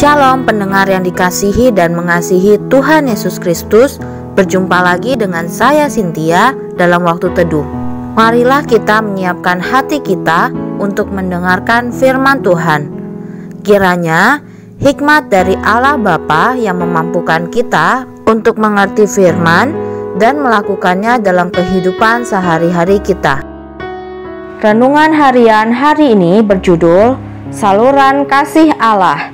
Shalom pendengar yang dikasihi dan mengasihi Tuhan Yesus Kristus. Berjumpa lagi dengan saya Cynthia dalam waktu teduh. Marilah kita menyiapkan hati kita untuk mendengarkan firman Tuhan. Kiranya hikmat dari Allah Bapa yang memampukan kita untuk mengerti firman dan melakukannya dalam kehidupan sehari-hari kita. Renungan harian hari ini berjudul Saluran Kasih Allah.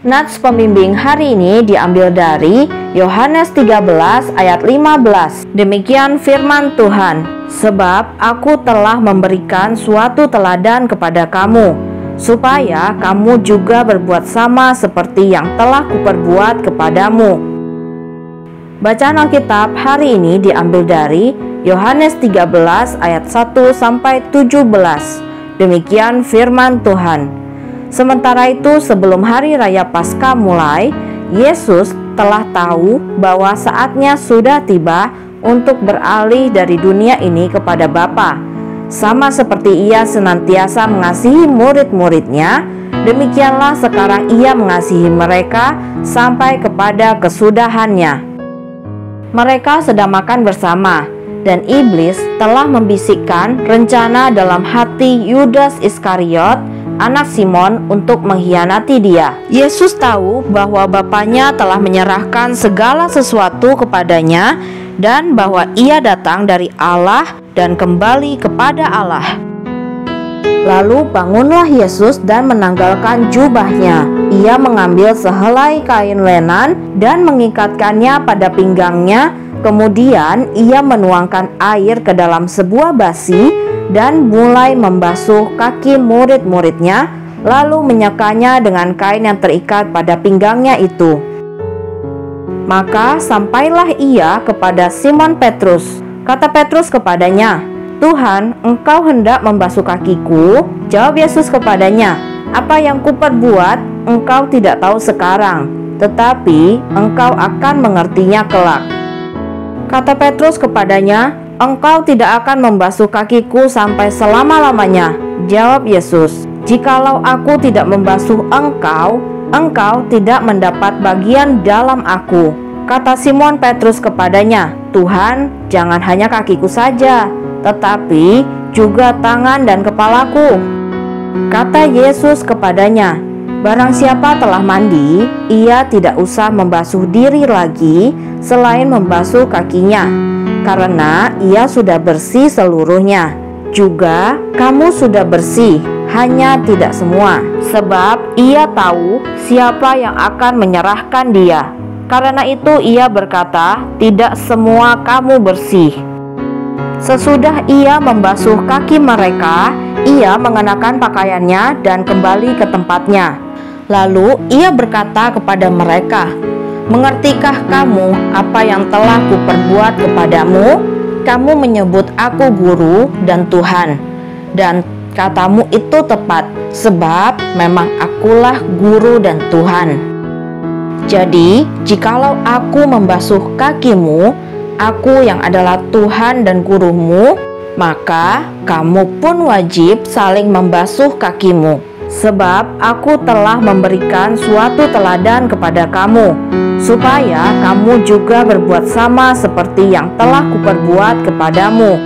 Nats pembimbing hari ini diambil dari Yohanes 13 ayat 15. Demikian firman Tuhan, sebab aku telah memberikan suatu teladan kepada kamu, supaya kamu juga berbuat sama seperti yang telah kuperbuat kepadamu. Bacaan Alkitab hari ini diambil dari Yohanes 13 ayat 1 sampai 17. Demikian firman Tuhan. Sementara itu, sebelum hari raya Paskah mulai, Yesus telah tahu bahwa saatnya sudah tiba untuk beralih dari dunia ini kepada Bapa. Sama seperti Ia senantiasa mengasihi murid-muridnya, demikianlah sekarang Ia mengasihi mereka sampai kepada kesudahannya. Mereka sedang makan bersama, dan iblis telah membisikkan rencana dalam hati Yudas Iskariot, anak Simon, untuk mengkhianati Dia. Yesus tahu bahwa Bapanya telah menyerahkan segala sesuatu kepadanya dan bahwa Ia datang dari Allah dan kembali kepada Allah. Lalu bangunlah Yesus dan menanggalkan jubahnya. Ia mengambil sehelai kain lenan dan mengikatkannya pada pinggangnya. Kemudian Ia menuangkan air ke dalam sebuah basi dan mulai membasuh kaki murid-muridnya, lalu menyekanya dengan kain yang terikat pada pinggangnya itu. Maka sampailah Ia kepada Simon Petrus. Kata Petrus kepadanya, "Tuhan, Engkau hendak membasuh kakiku?" Jawab Yesus kepadanya, "Apa yang kuperbuat engkau tidak tahu sekarang, tetapi engkau akan mengertinya kelak." Kata Petrus kepadanya, "Engkau tidak akan membasuh kakiku sampai selama-lamanya." Jawab Yesus, "Jikalau aku tidak membasuh engkau, engkau tidak mendapat bagian dalam aku." Kata Simon Petrus kepadanya, "Tuhan, jangan hanya kakiku saja, tetapi juga tangan dan kepalaku." Kata Yesus kepadanya, "Barang siapa telah mandi, ia tidak usah membasuh diri lagi selain membasuh kakinya, karena ia sudah bersih seluruhnya. Juga kamu sudah bersih, hanya tidak semua, sebab Ia tahu siapa yang akan menyerahkan Dia. Karena itu Ia berkata, tidak semua kamu bersih." Sesudah Ia membasuh kaki mereka, Ia mengenakan pakaiannya dan kembali ke tempatnya. Lalu Ia berkata kepada mereka, "Mengertikah kamu apa yang telah kuperbuat kepadamu? Kamu menyebut aku guru dan Tuhan, dan katamu itu tepat, sebab memang akulah guru dan Tuhan. Jadi, jikalau aku membasuh kakimu, aku yang adalah Tuhan dan gurumu, maka kamu pun wajib saling membasuh kakimu. Sebab aku telah memberikan suatu teladan kepada kamu, supaya kamu juga berbuat sama seperti yang telah kuperbuat kepadamu.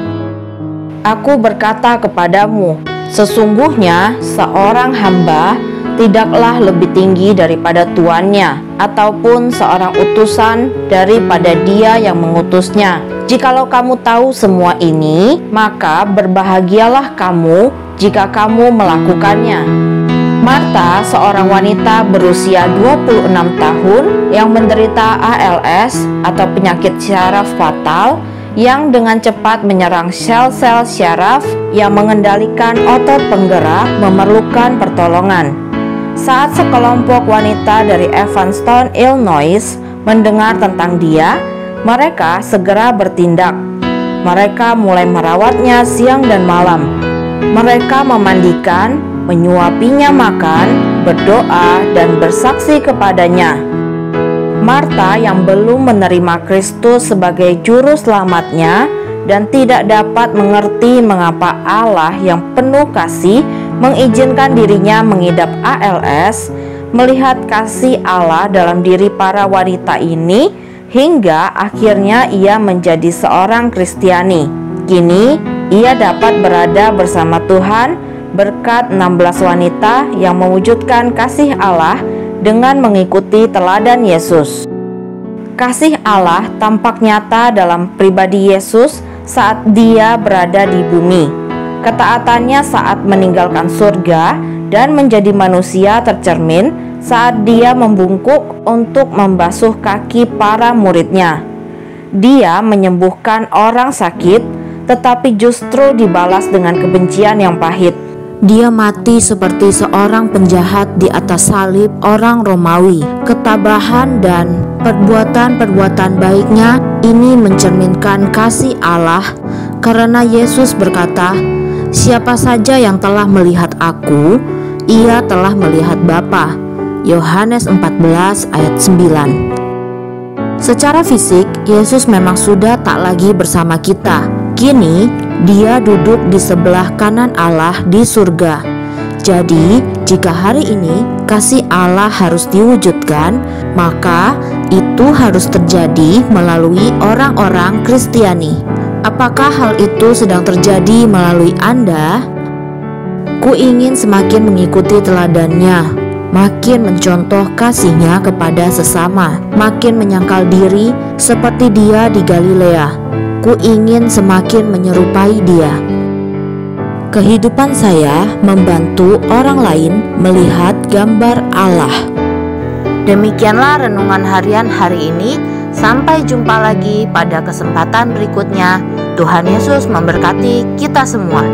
Aku berkata kepadamu, sesungguhnya seorang hamba tidaklah lebih tinggi daripada tuannya, ataupun seorang utusan daripada dia yang mengutusnya. Jikalau kamu tahu semua ini, maka berbahagialah kamu jika kamu melakukannya." Marta, seorang wanita berusia 26 tahun yang menderita ALS atau penyakit syaraf fatal yang dengan cepat menyerang sel-sel syaraf yang mengendalikan otot penggerak, memerlukan pertolongan. Saat sekelompok wanita dari Evanston, Illinois mendengar tentang dia, mereka segera bertindak. Mereka mulai merawatnya siang dan malam. Mereka memandikan, menyuapinya makan, berdoa, dan bersaksi kepadanya. Marta yang belum menerima Kristus sebagai juru selamatnya dan tidak dapat mengerti mengapa Allah yang penuh kasih mengizinkan dirinya mengidap ALS, melihat kasih Allah dalam diri para wanita ini hingga akhirnya ia menjadi seorang Kristiani. Kini ia dapat berada bersama Tuhan berkat 16 wanita yang mewujudkan kasih Allah dengan mengikuti teladan Yesus. Kasih Allah tampak nyata dalam pribadi Yesus saat dia berada di bumi. Ketaatannya saat meninggalkan surga dan menjadi manusia tercermin saat dia membungkuk untuk membasuh kaki para muridnya. Dia menyembuhkan orang sakit, tetapi justru dibalas dengan kebencian yang pahit. Dia mati seperti seorang penjahat di atas salib orang Romawi. Ketabahan dan perbuatan-perbuatan baiknya ini mencerminkan kasih Allah, karena Yesus berkata, "Siapa saja yang telah melihat aku, ia telah melihat Bapa." Yohanes 14 ayat 9. Secara fisik, Yesus memang sudah tak lagi bersama kita. Kini, dia duduk di sebelah kanan Allah di surga. Jadi, jika hari ini kasih Allah harus diwujudkan, maka itu harus terjadi melalui orang-orang Kristiani. Apakah hal itu sedang terjadi melalui Anda? Ku ingin semakin mengikuti teladannya, makin mencontoh kasihnya kepada sesama, makin menyangkal diri seperti dia di Galilea. Ku ingin semakin menyerupai dia. Kehidupan saya membantu orang lain melihat gambar Allah. Demikianlah renungan harian hari ini. Sampai jumpa lagi pada kesempatan berikutnya. Tuhan Yesus memberkati kita semua.